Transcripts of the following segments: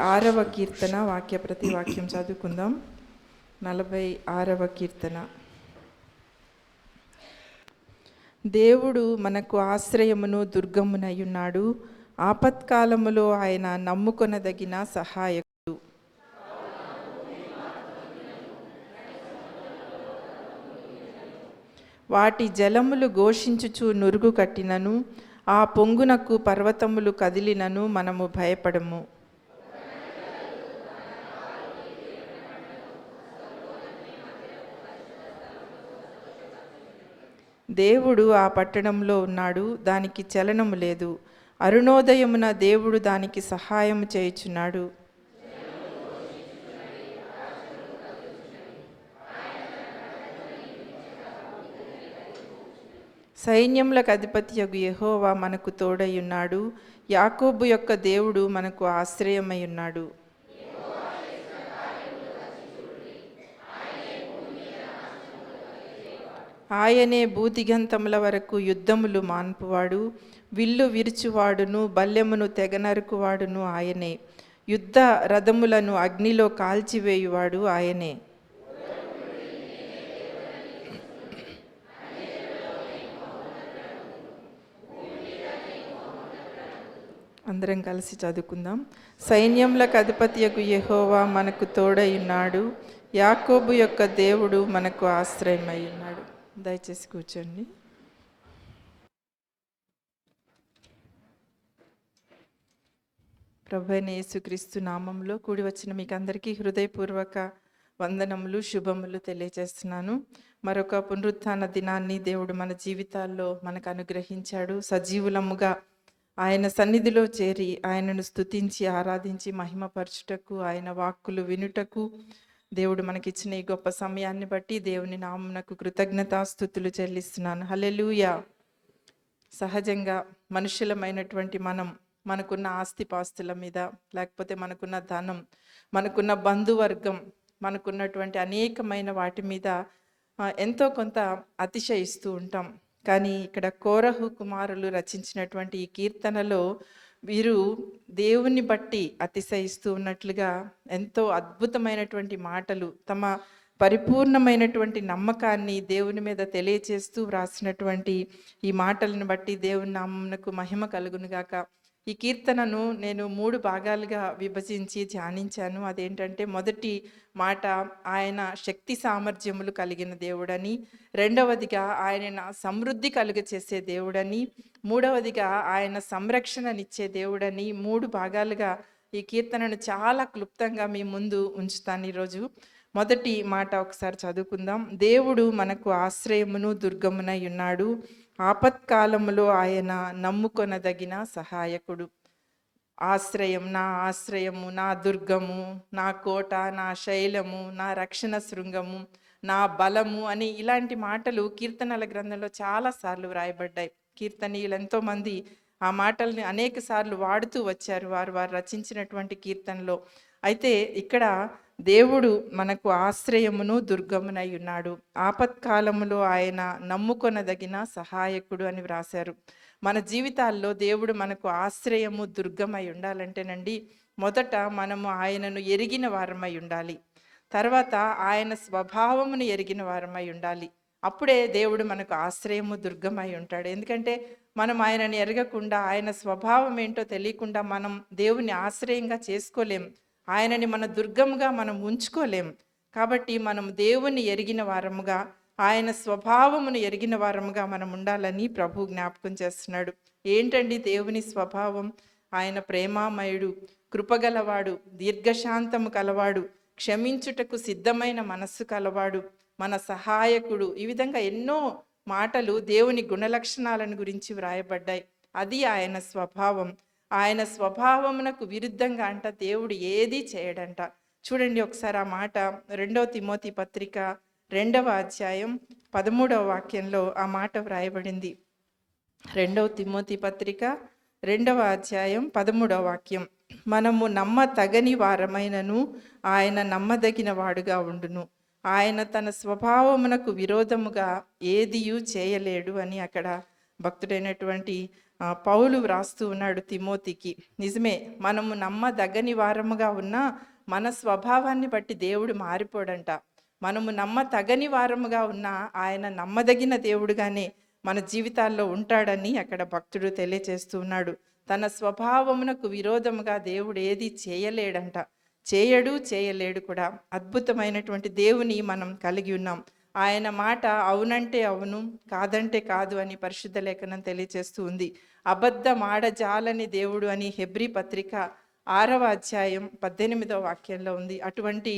6వ కీర్తన వాక్య ప్రతి వాక్యం చదువుకుందాం. 46వ కీర్తన. దేవుడు మనకు ఆశ్రయమును దుర్గమునయున్నాడు, ఆపత్కాలములో ఆయన నమ్ముకొనదగిన సహాయకుడు. వాటి జలములు ఘోషించుచు నురుగు కట్టినను, ఆ పొంగునకు పర్వతములు కదిలినను మనము భయపడము. దేవుడు ఆ పట్టణంలో ఉన్నాడు, దానికి చలనము లేదు. అరుణోదయమున దేవుడు దానికి సహాయము చేయుచున్నాడు. సైన్యములకు అధిపతియగు యెహోవా మనకు తోడయ్యున్నాడు, యాకోబు యొక్క దేవుడు మనకు ఆశ్రయమై ఉన్నాడు. ఆయనే భూదిగంతముల వరకు యుద్ధములు మాన్పువాడు, విల్లు విరుచువాడును బల్లెమును తెగనరుకువాడును ఆయనే. యుద్ధ రథములను అగ్నిలో కాల్చివేయువాడు ఆయనే. అందరం కలిసి చదువుకుందాం. సైన్యములకు అధిపతియగు యెహోవా మనకు తోడయ్యున్నాడు, యాకోబు యొక్క దేవుడు మనకు ఆశ్రయమై ఉన్నాడు. దయచేసి కూర్చోండి. ప్రభువైన యేసుక్రీస్తు నామంలో కూడి వచ్చిన మీకు అందరికీ హృదయపూర్వక వందనములు, శుభములు తెలియజేస్తున్నాను. మరొక పునరుత్థాన దినాన్ని దేవుడు మన జీవితాల్లో మనకు అనుగ్రహించాడు. సజీవులముగా ఆయన సన్నిధిలో చేరి ఆయనను స్తుతించి ఆరాధించి మహిమపరచుటకు, ఆయన వాక్కులు వినుటకు దేవుడు మనకిచ్చిన ఈ గొప్ప సమయాన్ని బట్టి దేవుని నామమునకు కృతజ్ఞతాస్తుతులు చెల్లిస్తున్నాను. హల్లెలూయా. సహజంగా మనుషులమైనటువంటి మనకున్న ఆస్తిపాస్తుల మీద, లేకపోతే మనకున్న ధనం, మనకున్న బంధువర్గం, మనకున్నటువంటి అనేకమైన వాటి మీద ఎంతో కొంత అతిశయిస్తూ ఉంటాం. కానీ ఇక్కడ కోరహు కుమారులు రచించినటువంటి ఈ కీర్తనలో వీరు దేవుని బట్టి అతిశయిస్తూ ఉన్నట్లుగా ఎంతో అద్భుతమైనటువంటి మాటలు, తమ పరిపూర్ణమైనటువంటి నమ్మకాన్ని దేవుని మీద తెలియచేస్తూ వ్రాసినటువంటి ఈ మాటలను బట్టి దేవుని నామమునకు మహిమ కలుగునుగాక. ఈ కీర్తనను నేను 3 భాగాలుగా విభజించి ధ్యానించాను. అదేంటంటే, మొదటి మాట ఆయన శక్తి సామర్థ్యములు కలిగిన దేవుడని, రెండవదిగా ఆయన సమృద్ధి కలుగచేసే దేవుడని, మూడవదిగా ఆయన సంరక్షణనిచ్చే దేవుడని 3 భాగాలుగా ఈ కీర్తనను చాలా క్లుప్తంగా మీ ముందు ఉంచుతాను ఈరోజు. మొదటి మాట ఒకసారి చదువుకుందాం. దేవుడు మనకు ఆశ్రయమును దుర్గమునై ఉన్నాడు, ఆపత్కాలములో ఆయన నమ్ముకొనదగిన సహాయకుడు. ఆశ్రయం, నా ఆశ్రయము, నా దుర్గము, నా కోట, నా శైలము, నా రక్షణ శృంగము, నా బలము అని ఇలాంటి మాటలు కీర్తనల గ్రంథంలో చాలాసార్లు వ్రాయబడ్డాయి. కీర్తనీయులు ఎంతోమంది ఆ మాటల్ని అనేక సార్లు వాడుతూ వచ్చారు వారు రచించినటువంటి కీర్తనలో. అయితే ఇక్కడ దేవుడు మనకు ఆశ్రయమును దుర్గమునై ఉన్నాడు, ఆపత్కాలములో ఆయన నమ్ముకొనదగిన సహాయకుడు అని వ్రాశారు. మన జీవితాల్లో దేవుడు మనకు ఆశ్రయము, దుర్గమై ఉండాలంటేనండి, మొదట మనము ఆయనను ఎరిగిన వారమై ఉండాలి. తర్వాత ఆయన స్వభావమును ఎరిగిన వారమై ఉండాలి. అప్పుడే దేవుడు మనకు ఆశ్రయము, దుర్గమై ఉంటాడు. ఎందుకంటే మనం ఆయనని ఎరగకుండా, ఆయన స్వభావం ఏంటో తెలియకుండా మనం దేవుని ఆశ్రయంగా చేసుకోలేం. ఆయనని మన దుర్గముగా మనం ఉంచుకోలేం. కాబట్టి మనం దేవుని ఎరిగిన వారముగా, ఆయన స్వభావమును ఎరిగిన వారముగా మనం ఉండాలని ప్రభు జ్ఞాపకం చేస్తున్నాడు. ఏంటండి దేవుని స్వభావం? ఆయన ప్రేమామయుడు, కృపగలవాడు, దీర్ఘశాంతము కలవాడు, క్షమించుటకు సిద్ధమైన మనస్సు కలవాడు, మన సహాయకుడు. ఈ విధంగా ఎన్నో మాటలు దేవుని గుణలక్షణాలను గురించి వ్రాయబడ్డాయి. అది ఆయన స్వభావం. ఆయన స్వభావమునకు విరుద్ధంగా అంట దేవుడు ఏదీ చేయడంట. చూడండి ఒకసారి ఆ మాట 2వ తిమోతి పత్రిక 2వ అధ్యాయం 13వ వాక్యంలో ఆ మాట వ్రాయబడింది. 2వ తిమోతి పత్రిక 2వ అధ్యాయం 13వ వాక్యం. మనము నమ్మతగని వారమైనను ఆయన నమ్మదగిన వాడుగా ఉండును, ఆయన తన స్వభావమునకు విరోధముగా ఏదియూ చేయలేడు అని అక్కడ భక్తుడైనటువంటి పౌలు వ్రాస్తూ ఉన్నాడు తిమోతికి. నిజమే, మనము నమ్మదగని వారముగా ఉన్నా మన స్వభావాన్ని బట్టి దేవుడు మారిపోడంట. మనము నమ్మతగని వారముగా ఉన్నా ఆయన నమ్మదగిన దేవుడుగానే మన జీవితాల్లో ఉంటాడని అక్కడ భక్తుడు తెలియచేస్తూ ఉన్నాడు. తన స్వభావమునకు విరోధముగా దేవుడు ఏది చేయలేడంట. చేయడు, చేయలేడు కూడా. అద్భుతమైనటువంటి దేవుని మనం కలిగి ఉన్నాం. ఆయన మాట అవునంటే అవును, కాదంటే కాదు అని పరిశుద్ధ లేఖనం తెలియచేస్తూ ఉంది. అబద్ధం ఆడజాలని దేవుడు అని హెబ్రీ పత్రిక 6వ అధ్యాయం 18వ వాక్యంలో ఉంది. అటువంటి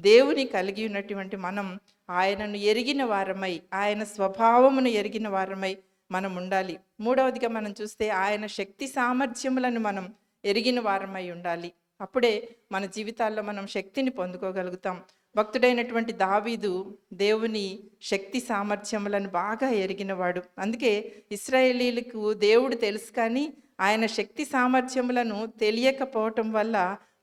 దేవుని కలిగి ఉన్నటువంటి మనం ఆయనను ఎరిగిన వారమై, ఆయన స్వభావమును ఎరిగిన వారమై మనం ఉండాలి. మూడవదిగా మనం చూస్తే ఆయన శక్తి సామర్థ్యములను మనం ఎరిగిన వారమై ఉండాలి. అప్పుడే మన జీవితాల్లో మనం శక్తిని పొందుకోగలుగుతాం. భక్తుడైనటువంటి దావీదు దేవుని శక్తి సామర్థ్యములను బాగా ఎరిగినవాడు. అందుకే ఇశ్రాయేలీలకు దేవుడు తెలుసు, కానీ ఆయన శక్తి సామర్థ్యములను తెలియకపోవటం వల్ల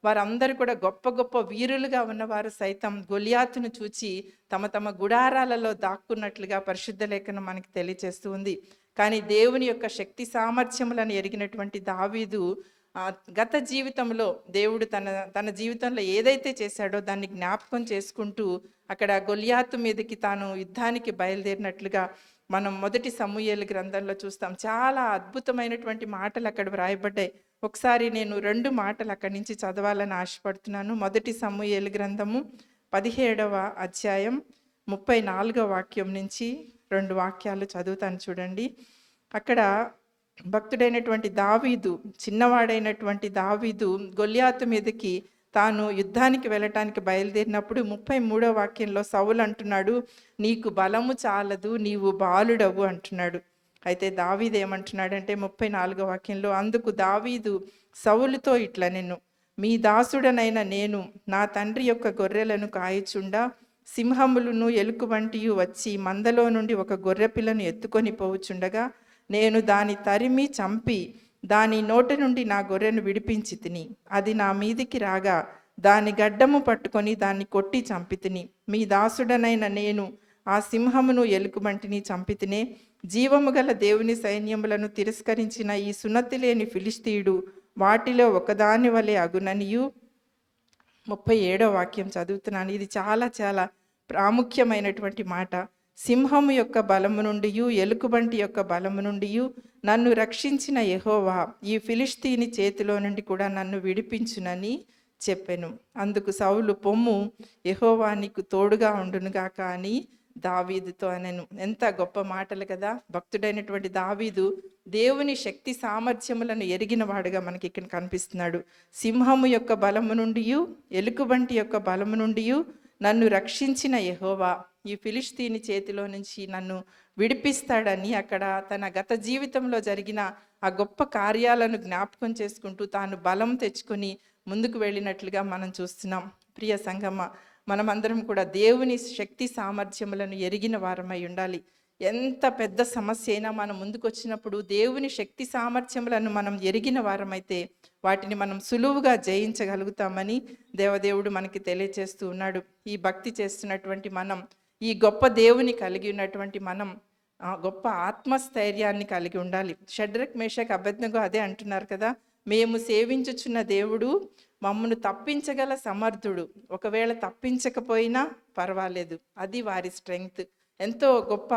వారందరూ కూడా గొప్ప గొప్ప వీరులుగా ఉన్నవారు సైతం గొలియాతును చూచి తమ తమ గుడారాలలో దాక్కున్నట్లుగా పరిశుద్ధ లేఖనం మనకి తెలియచేస్తూ ఉంది. కానీ దేవుని యొక్క శక్తి సామర్థ్యములను ఎరిగినటువంటి దావీదు గత జీవితంలో దేవుడు తన జీవితంలో ఏదైతే చేశాడో దాన్ని జ్ఞాపకం చేసుకుంటూ అక్కడ గొలియాతు మీదకి తాను యుద్ధానికి బయలుదేరినట్లుగా మనం 1 సమూయేలు గ్రంథంలో చూస్తాం. చాలా అద్భుతమైనటువంటి మాటలు అక్కడ వ్రాయబడ్డాయి. ఒకసారి నేను 2 మాటలు అక్కడి నుంచి చదవాలని ఆశపడుతున్నాను. 1 సమూయేలు గ్రంథము 17వ అధ్యాయం 34వ వాక్యం నుంచి 2 వాక్యాలు చదువుతాను చూడండి. అక్కడ భక్తుడైనటువంటి దావీదు, చిన్నవాడైనటువంటి దావీదు గొలియాతు మీదకి తాను యుద్ధానికి వెళ్ళటానికి బయలుదేరినప్పుడు 33వ వాక్యంలో సౌలు అంటున్నాడు, నీకు బలము చాలదు, నీవు బాలుడవు అంటున్నాడు. అయితే దావీదు ఏమంటున్నాడంటే 34వ వాక్యంలో, అందుకు దావీదు సౌలుతో ఇట్లా, నేను మీ దాసుడనైన నేను నా తండ్రి యొక్క గొర్రెలను కాయచుండా సింహములను ఎలుకబంటియు వచ్చి మందలో నుండి ఒక గొర్రెపిల్లను ఎత్తుకొని పోవుచుండగా నేను దాని తరిమి చంపి దాని నోటి నుండి నా గొర్రెను విడిపించి తిని, అది నా మీదికి రాగా దాని గడ్డము పట్టుకొని దాన్ని కొట్టి చంపితిని. మీ దాసుడనైన నేను ఆ సింహమును ఎలుకబంటిని చంపితినే. జీవము గల దేవుని సైన్యములను తిరస్కరించిన ఈ సున్నతి లేని ఫిలిష్తీయుడు వాటిలో ఒకదాని వలె అగుననియు. 37వ వాక్యం చదువుతున్నాను. ఇది చాలా చాలా ప్రాముఖ్యమైనటువంటి మాట. సింహము యొక్క బలము నుండి, ఎలుకబంటి యొక్క బలము నుండి నన్ను రక్షించిన యెహోవా ఈ ఫిలిష్తీని చేతిలో నుండి కూడా నన్ను విడిపించునని చెప్పెను. అందుకు సౌలు, పొమ్ము, యెహోవా నీకు తోడుగా ఉండునుగాక అని దావీదుతో అనెను. ఎంత గొప్ప మాటలు కదా! భక్తుడైనటువంటి దావీదు దేవుని శక్తి సామర్థ్యములను ఎరిగిన వాడుగా మనకి ఇక్కడ కనిపిస్తున్నాడు. సింహము యొక్క బలము నుండి, ఎలుకబంటి యొక్క బలము నుండి నన్ను రక్షించిన యెహోవా ఈ ఫిలిష్తీని చేతిలో నుంచి నన్ను విడిపిస్తాడని అక్కడ తన గత జీవితంలో జరిగిన ఆ గొప్ప కార్యాలను జ్ఞాపకం చేసుకుంటూ తాను బలం తెచ్చుకొని ముందుకు వెళ్ళినట్లుగా మనం చూస్తున్నాం. ప్రియ సంగమ, మనమందరం కూడా దేవుని శక్తి సామర్థ్యములను ఎరిగిన వారమై ఉండాలి. ఎంత పెద్ద సమస్య అయినా మనం ముందుకు వచ్చినప్పుడు దేవుని శక్తి సామర్థ్యములను మనం ఎరిగిన వారమైతే వాటిని మనం సులువుగా జయించగలుగుతామని దేవదేవుడు మనకి తెలియచేస్తూ ఉన్నాడు. ఈ భక్తి చేస్తున్నటువంటి మనం, ఈ గొప్ప దేవుని కలిగి ఉన్నటువంటి మనం గొప్ప ఆత్మస్థైర్యాన్ని కలిగి ఉండాలి. షడ్రక్, మేషక్, అబేద్నెగో అదే అంటున్నారు కదా, మేము సేవించుచున్న దేవుడు మమ్మను తప్పించగల సమర్థుడు, ఒకవేళ తప్పించకపోయినా పర్వాలేదు, అది వారి స్ట్రెంగ్త్. ఎంతో గొప్ప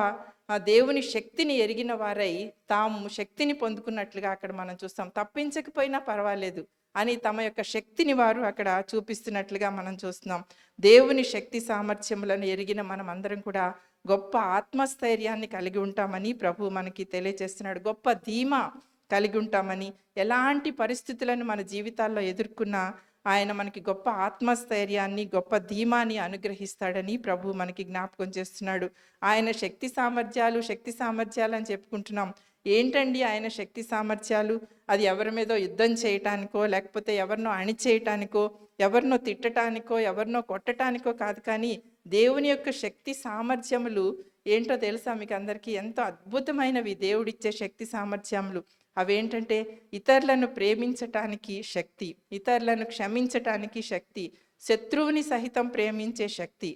దేవుని శక్తిని ఎరిగిన వారై తాము శక్తిని పొందుకున్నట్లుగా అక్కడ మనం చూస్తాం. తప్పించకపోయినా పర్వాలేదు అని తమ యొక్క శక్తిని వారు అక్కడ చూపిస్తున్నట్లుగా మనం చూస్తున్నాం. దేవుని శక్తి సామర్థ్యములను ఎరిగిన మనం అందరం కూడా గొప్ప ఆత్మస్థైర్యాన్ని కలిగి ఉంటామని ప్రభు మనకి తెలియజేస్తున్నాడు. గొప్ప ధీమా కలిగి ఉంటామని, ఎలాంటి పరిస్థితులను మన జీవితాల్లో ఎదుర్కొన్నా ఆయన మనకి గొప్ప ఆత్మస్థైర్యాన్ని, గొప్ప ధీమాని అనుగ్రహిస్తాడని ప్రభు మనకి జ్ఞాపకం చేస్తున్నాడు. ఆయన శక్తి సామర్థ్యాలు అని చెప్పుకుంటున్నాం. ఏంటండి ఆయన శక్తి సామర్థ్యాలు? అది ఎవరి మీదో యుద్ధం చేయటానికో, లేకపోతే ఎవరినో అణిచేయటానికో, ఎవరినో తిట్టటానికో, ఎవరినో కొట్టటానికో కాదు. కానీ దేవుని యొక్క శక్తి సామర్థ్యములు ఏంటో తెలుసా మీకు అందరికీ? ఎంతో అద్భుతమైనవి దేవుడిచ్చే శక్తి సామర్థ్యములు. అవేంటంటే ఇతరులను ప్రేమించటానికి శక్తి, ఇతరులను క్షమించటానికి శక్తి, శత్రువుని సహితం ప్రేమించే శక్తి,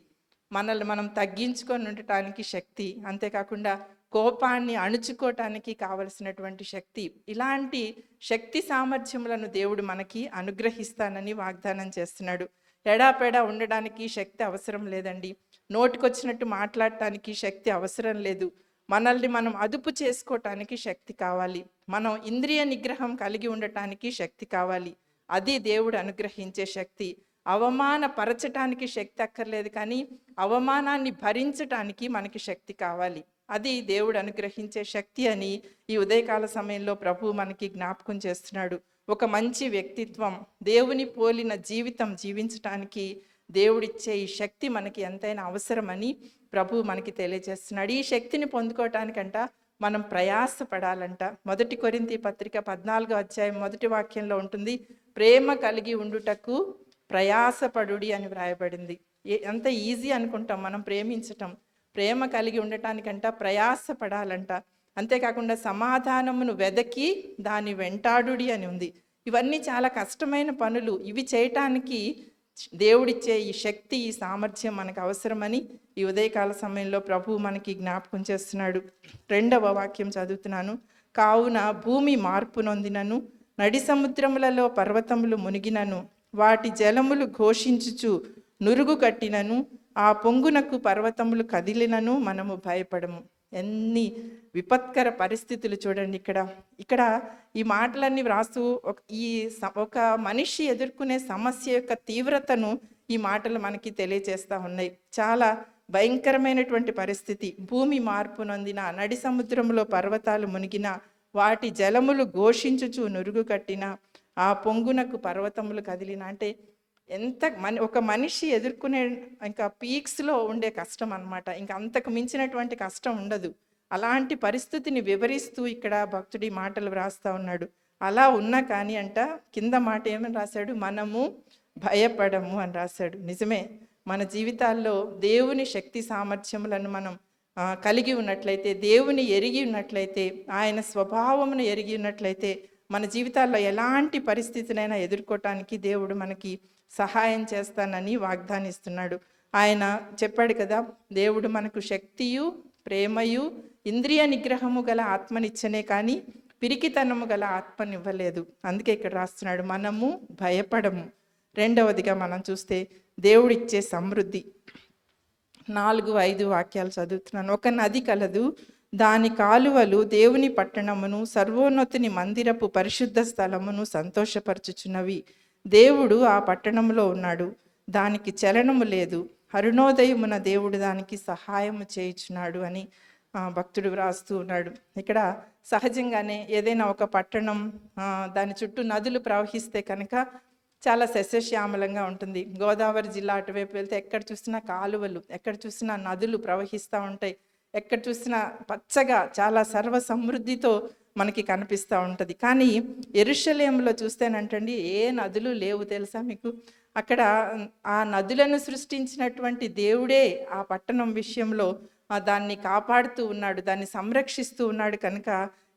మనల్ని మనం తగ్గించుకొని ఉండటానికి శక్తి, అంతేకాకుండా కోపాన్ని అణుచుకోవటానికి కావలసినటువంటి శక్తి. ఇలాంటి శక్తి సామర్థ్యములను దేవుడు మనకి అనుగ్రహిస్తానని వాగ్దానం చేస్తున్నాడు. ఎడాపెడా ఉండడానికి శక్తి అవసరం లేదండి. నోటికొచ్చినట్టు మాట్లాడటానికి శక్తి అవసరం లేదు. మనల్ని మనం అదుపు చేసుకోవటానికి శక్తి కావాలి. మనం ఇంద్రియ నిగ్రహం కలిగి ఉండటానికి శక్తి కావాలి. అది దేవుడు అనుగ్రహించే శక్తి. అవమానపరచటానికి శక్తి అక్కర్లేదు, కానీ అవమానాన్ని భరించటానికి మనకి శక్తి కావాలి. అది దేవుడు అనుగ్రహించే శక్తి అని ఈ ఉదయకాల సమయంలో ప్రభు మనకి జ్ఞాపకం చేస్తున్నాడు. ఒక మంచి వ్యక్తిత్వం, దేవుని పోలిన జీవితం జీవించటానికి దేవుడిచ్చే ఈ శక్తి మనకి ఎంతైనా అవసరమని ప్రభు మనకి తెలియజేస్తున్నాడు. ఈ శక్తిని పొందుకోవటానికంట మనం ప్రయాసపడాలంట. 1 కొరింథీ పత్రిక 14వ అధ్యాయం 1వ వాక్యంలో ఉంటుంది, ప్రేమ కలిగి ఉండుటకు ప్రయాసపడుడి అని వ్రాయబడింది. ఎంత ఈజీ అనుకుంటాం మనం ప్రేమించటం. ప్రేమ కలిగి ఉండటానికంట ప్రయాసపడాలంట. అంతేకాకుండా సమాధానమును వెదకి దాని వెంటాడుడి అని ఉంది. ఇవన్నీ చాలా కష్టమైన పనులు. ఇవి చేయటానికి దేవుడిచ్చే ఈ శక్తి, ఈ సామర్థ్యం మనకు అవసరమని ఈ ఉదయకాల సమయంలో ప్రభువు మనకి జ్ఞాపకం చేస్తున్నాడు. 2వ వాక్యం చదువుతున్నాను. కావున భూమి మార్పు నొందినను, నడి సముద్రములలో పర్వతములు మునిగినను, వాటి జలములు ఘోషించుచు నురుగు కట్టినను, ఆ పొంగునకు పర్వతములు కదిలినను మనము భయపడము. ఎన్ని విపత్కర పరిస్థితులు చూడండి. ఇక్కడ ఈ మాటలన్నీ వ్రాస్తూ ఒక మనిషి ఎదుర్కొనే సమస్య యొక్క తీవ్రతను ఈ మాటలు మనకి తెలియజేస్తూ ఉన్నాయి. చాలా భయంకరమైనటువంటి పరిస్థితి. భూమి మార్పు నొందిన, నడి సముద్రంలో పర్వతాలు మునిగిన, వాటి జలములు ఘోషించుచు నురుగు కట్టిన, ఆ పొంగునకు పర్వతములు కదిలిన. అంటే ఒక మనిషి ఎదుర్కొనే ఇంకా పీక్స్లో ఉండే కష్టం అన్నమాట. ఇంకా అంతకు మించినటువంటి కష్టం ఉండదు. అలాంటి పరిస్థితిని వివరిస్తూ ఇక్కడ భక్తుడి మాటలు వ్రాస్తూ ఉన్నాడు. అలా ఉన్నా కానీ అంట కింద మాట ఏమని రాశాడు, మనము భయపడము అని రాశాడు. నిజమే, మన జీవితాల్లో దేవుని శక్తి సామర్థ్యములను మనం కలిగి ఉన్నట్లయితే, దేవుని ఎరిగి ఉన్నట్లయితే, ఆయన స్వభావమును ఎరిగి ఉన్నట్లయితే, మన జీవితాల్లో ఎలాంటి పరిస్థితినైనా ఎదుర్కోవటానికి దేవుడు మనకి సహాయం చేస్తానని వాగ్దానిస్తున్నాడు. ఆయన చెప్పాడు కదా, దేవుడు మనకు శక్తియు, ప్రేమయు, ఇంద్రియ నిగ్రహము గల ఆత్మనిచ్చనే కానీ పిరికితనము గల ఆత్మనివ్వలేదు. అందుకే ఇక్కడ రాస్తున్నాడు, మనము భయపడము. 2వదిగా మనం చూస్తే దేవుడిచ్చే సమృద్ధి. 4-5 వాక్యాలు చదువుతున్నాను. ఒక నది కలదు, దాని కాలువలు దేవుని పట్టణమును, సర్వోన్నతుని మందిరపు పరిశుద్ధ స్థలమును సంతోషపరచుచున్నవి. దేవుడు ఆ పట్టణంలో ఉన్నాడు, దానికి చలనము లేదు. అరుణోదయమున దేవుడు దానికి సహాయము చేయుచున్నాడు అని భక్తుడు వ్రాస్తూ ఉన్నాడు. ఇక్కడ సహజంగానే ఏదైనా ఒక పట్టణం దాని చుట్టూ నదులు ప్రవహిస్తే కనుక చాలా సస్యశ్యామలంగా ఉంటుంది. గోదావరి జిల్లా అటువైపు వెళ్తే ఎక్కడ చూసినా కాలువలు, ఎక్కడ చూసినా నదులు ప్రవహిస్తూ ఉంటాయి. ఎక్కడ చూసినా పచ్చగా చాలా సర్వ సమృద్ధితో మనకి కనిపిస్తూ ఉంటుంది. కానీ యెరూషలేములో చూస్తేనంటండి ఏ నదులు లేవు తెలుసా మీకు. అక్కడ ఆ నదులను సృష్టించినటువంటి దేవుడే ఆ పట్టణం విషయంలో దాన్ని కాపాడుతూ ఉన్నాడు, దాన్ని సంరక్షిస్తూ ఉన్నాడు. కనుక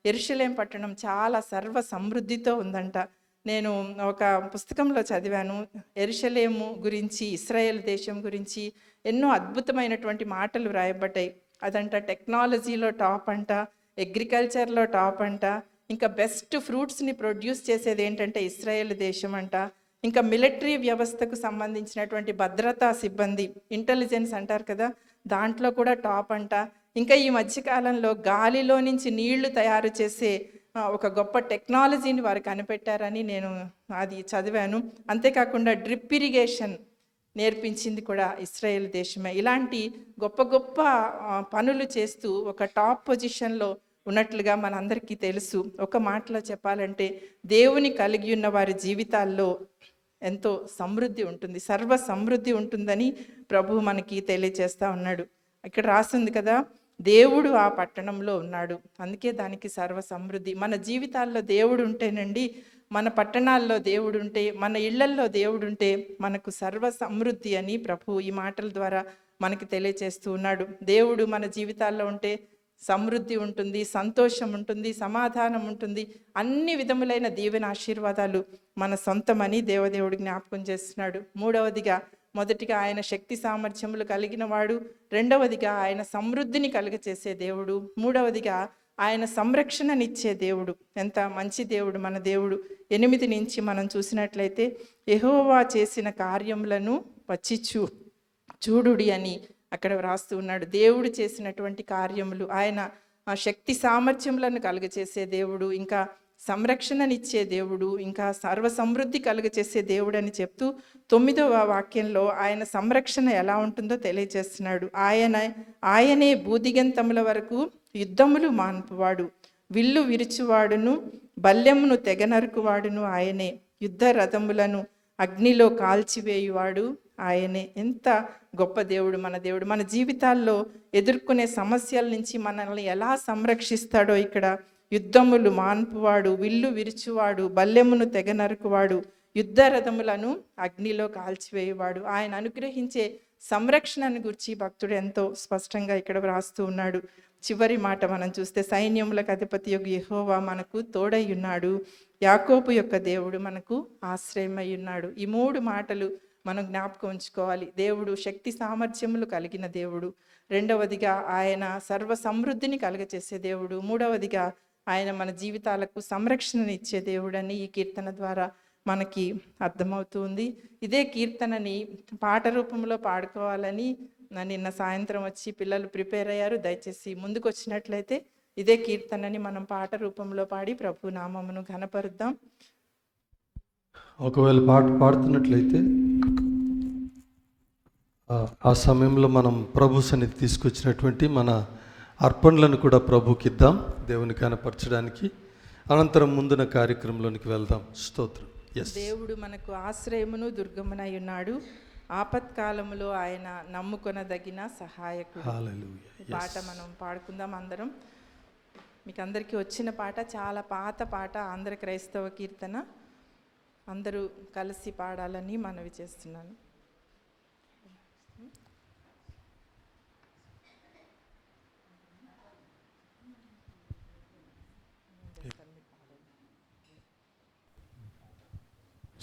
యెరూషలేం పట్టణం చాలా సర్వ సమృద్ధితో ఉందంట. నేను ఒక పుస్తకంలో చదివాను, యెరూషలేము గురించి, ఇశ్రాయేల్ దేశం గురించి ఎన్నో అద్భుతమైనటువంటి మాటలు రాయబడ్డాయి. అదంట టెక్నాలజీలో టాప్ అంట, అగ్రికల్చర్లో టాప్ అంట, ఇంకా బెస్ట్ ఫ్రూట్స్ని ప్రొడ్యూస్ చేసేది ఏంటంటే ఇశ్రాయేల్ దేశం అంట. ఇంకా మిలిటరీ వ్యవస్థకు సంబంధించినటువంటి భద్రతా సిబ్బంది, ఇంటెలిజెన్స్ అంటారు కదా, దాంట్లో కూడా టాప్ అంట. ఇంకా ఈ మధ్యకాలంలో గాలిలో నుంచి నీళ్లు తయారు చేసే ఒక గొప్ప టెక్నాలజీని వారు కనిపెట్టారని నేను అది చదివాను. అంతేకాకుండా డ్రిప్ ఇరిగేషన్ నేర్పించింది కూడా ఇశ్రాయేల్ దేశమే. ఇలాంటి గొప్ప గొప్ప పనులు చేస్తూ ఒక టాప్ పొజిషన్లో ఉన్నట్లుగా మనందరికీ తెలుసు. ఒక మాటలో చెప్పాలంటే దేవుని కలిగి ఉన్న వారి జీవితాల్లో ఎంతో సమృద్ధి ఉంటుంది, సర్వ సమృద్ధి ఉంటుందని ప్రభు మనకి తెలియజేస్తూ ఉన్నాడు. ఇక్కడ రాసింది కదా, దేవుడు ఆ పట్టణంలో ఉన్నాడు, అందుకే దానికి సర్వ సమృద్ధి. మన జీవితాల్లో దేవుడు ఉంటేనండి, మన పట్టణాల్లో దేవుడు ఉంటే, మన ఇళ్లల్లో దేవుడు ఉంటే మనకు సర్వ సమృద్ధి అని ప్రభు ఈ మాటల ద్వారా మనకి తెలియజేస్తూ ఉన్నాడు. దేవుడు మన జీవితాల్లో ఉంటే సమృద్ధి ఉంటుంది, సంతోషం ఉంటుంది, సమాధానం ఉంటుంది, అన్ని విధములైన దీవెన ఆశీర్వాదాలు మన సొంతమని దేవదేవుడు జ్ఞాపకం చేస్తున్నాడు. 3వదిగా మొదటిగా ఆయన శక్తి సామర్థ్యములు కలిగిన వాడు, రెండవదిగా ఆయన సమృద్ధిని కలుగచేసే దేవుడు, మూడవదిగా ఆయన సంరక్షణనిచ్చే దేవుడు. ఎంత మంచి దేవుడు మన దేవుడు. 8 నుంచి మనం చూసినట్లయితే, యెహోవా చేసిన కార్యములను వచ్చి చూడుడి అని అక్కడ వ్రాస్తూ ఉన్నాడు. దేవుడు చేసినటువంటి కార్యములు, ఆయన శక్తి సామర్థ్యములను కలుగచేసే దేవుడు, ఇంకా సంరక్షణనిచ్చే దేవుడు, ఇంకా సర్వ సమృద్ధి కలుగచేసే దేవుడు అని చెప్తూ 9వ వాక్యంలో ఆయన సంరక్షణ ఎలా ఉంటుందో తెలియజేస్తున్నాడు. ఆయనే భూదిగంతముల వరకు యుద్ధములు మాన్పువాడు, విల్లు విరుచువాడును బల్లెమును తెగనరుకువాడును ఆయనే, యుద్ధ రథములను అగ్నిలో కాల్చివేయువాడు ఆయనే. ఎంత గొప్ప దేవుడు మన దేవుడు. మన జీవితాల్లో ఎదుర్కొనే సమస్యల నుంచి మనల్ని ఎలా సంరక్షిస్తాడో ఇక్కడ యుద్ధములు మాన్పువాడు, విల్లు విరుచువాడు, బల్లెమును తెగనరుకువాడు, యుద్ధ రథములను అగ్నిలో కాల్చివేయువాడు. ఆయన అనుగ్రహించే సంరక్షణను గురించి భక్తుడు ఎంతో స్పష్టంగా ఇక్కడ వ్రాస్తూ ఉన్నాడు. చివరి మాట మనం చూస్తే, సైన్యములకు అధిపతి యొక్క యెహోవా మనకు తోడై ఉన్నాడు, యాకోబు యొక్క దేవుడు మనకు ఆశ్రయమై ఉన్నాడు. ఈ 3 మాటలు మనం జ్ఞాపకం ఉంచుకోవాలి. దేవుడు శక్తి సామర్థ్యములు కలిగిన దేవుడు, రెండవదిగా ఆయన సర్వ సమృద్ధిని కలుగచేసే దేవుడు, మూడవదిగా ఆయన మన జీవితాలకు సంరక్షణనిచ్చే దేవుడని ఈ కీర్తన ద్వారా మనకి అర్థమవుతుంది. ఇదే కీర్తనని పాట రూపంలో పాడుకోవాలని నిన్న సాయంత్రం వచ్చి పిల్లలు ప్రిపేర్ అయ్యారు. దయచేసి ముందుకు వచ్చినట్లయితే ఇదే కీర్తనని మనం పాట రూపంలో పాడి ప్రభు నామమును ఘనపరుద్దాం. ఒకవేళ పాట పాడుతున్నట్లయితే ఆ సమయంలో మనం ప్రభు సన్నిధి తీసుకొచ్చినటువంటి మన అర్పణలను కూడా ప్రభుకి ఇద్దాం, దేవుని కనపరచడానికి. అనంతరం ముందున కార్యక్రమంలోనికి వెళ్దాం. స్తోత్రం. దేవుడు మనకు ఆశ్రయమును దుర్గమునై ఉన్నాడు, ఆపత్కాలములో ఆయన నమ్ముకొనదగిన సహాయకుడు. పాట మనం పాడుకుందాం అందరం. మీకు అందరికీ వచ్చిన పాట, చాలా పాత పాట, ఆంధ్ర క్రైస్తవ కీర్తన. అందరూ కలిసి పాడాలని మనవి చేస్తున్నాను.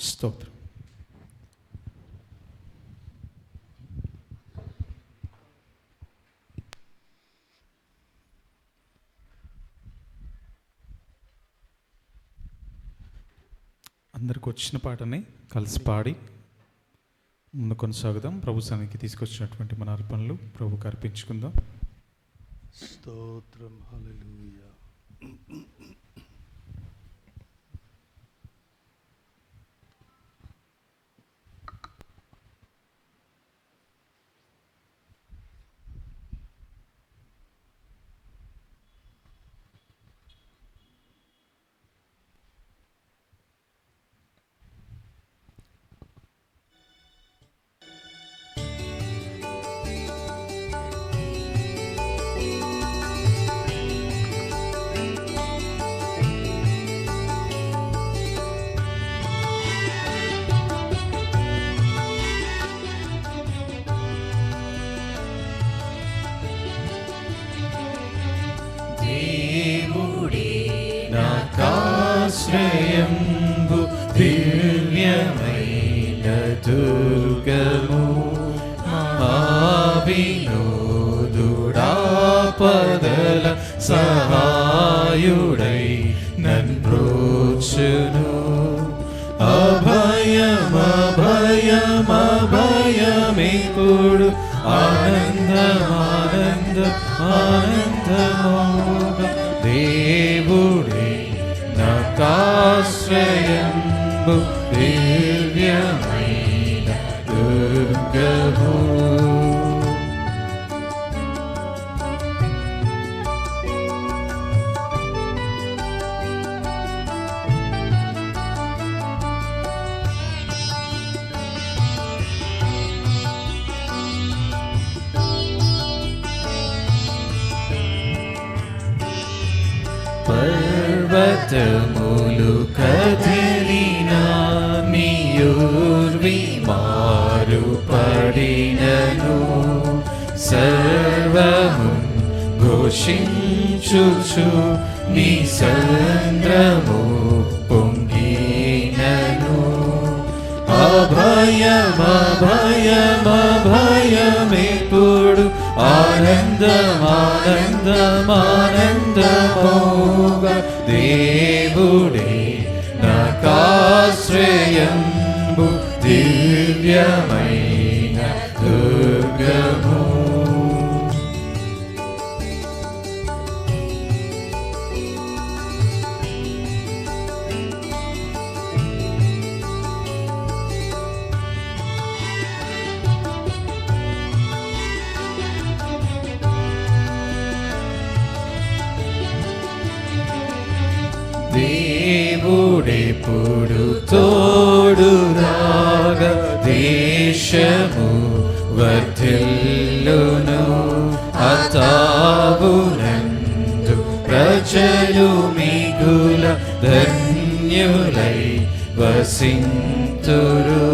స్తోత్రం. అందరికి వచ్చిన పాటని కలిసి పాడి ముందు కొనసాగుదాం. ప్రభు సన్నిధికి తీసుకొచ్చినటువంటి మన అర్పణలు ప్రభుకి అర్పించుకుందాం. స్తోత్రం. హల్లెలూయా. ఆశ్రయంబు దివ్యమైన దుర్గము వినోదుడాపదల సహాయుడై నన్రోచును. అభయమభయమభయమిప్పుడు ఆనందమోగ దేవుడే నాకాశ్రయంబు దివ్యమైన దుర్గము. పర్వతములు కదిలినా నీయూర్వి మారుపడినను సర్వము ఘోషించుచు నీ సంద్రము పొంగినను. అభయ అభయమభయమభయమిప్పుడు ఆనందమానందమానందమోగా దేవుడే నాకాశ్రయంబు దివ్యమైన దుర్గము. దేవుడెప్పుడు తోడురాగా దేశము వర్ధిల్లును. అతావునందు ప్రజలు మిగుల ధన్యులై వసింతురు.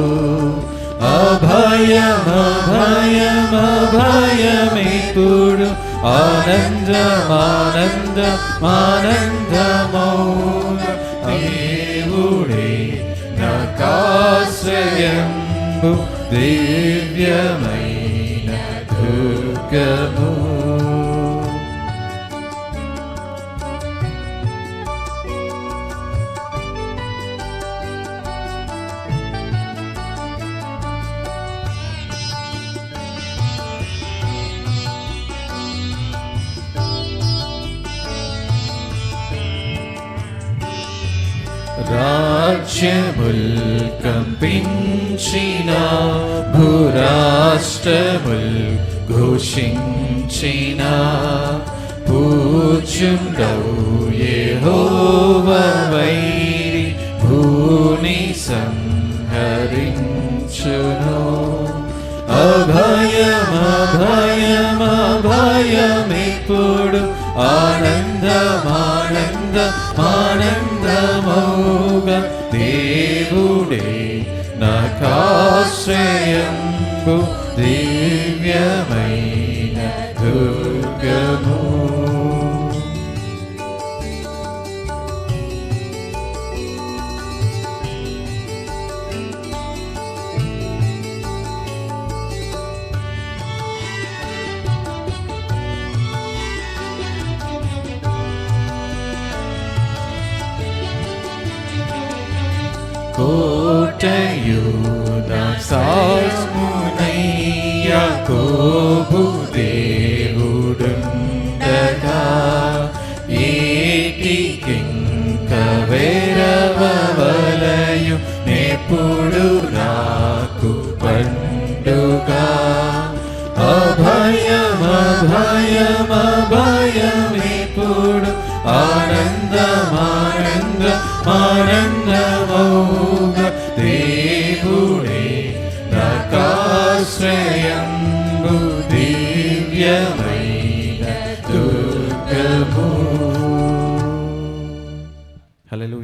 అభయమభయమభయమిప్పుడు ఆనందమానందమానందమౌగా దేవుడే నాకాశ్రయంబు దివ్యమైన దుర్గము. రాజ్యముల్ కంపించిన భూరాష్ట్రముల్ ఘోషించిన పూజ్యుండవు యెహోవా వైరి భూని సంహరించును. అభయమభయమభయమిప్పుడు ఆనందమానందమానందమౌగా దేవుడే నాకాశ్రయంబు దివ్యమైన దుర్గము. కోటయు నా సాస్మునై యాకోబు దేవుడుండగా ఏటికింక వేరవలయు నెప్పుడు నాకు పండుగా. అభయమభయమభయమిప్పుడు ఆనందమానందమానందమౌగా దేవుడే నాకాశ్రయంబు దివ్యమైన దుర్గము. హల్లెలూయా.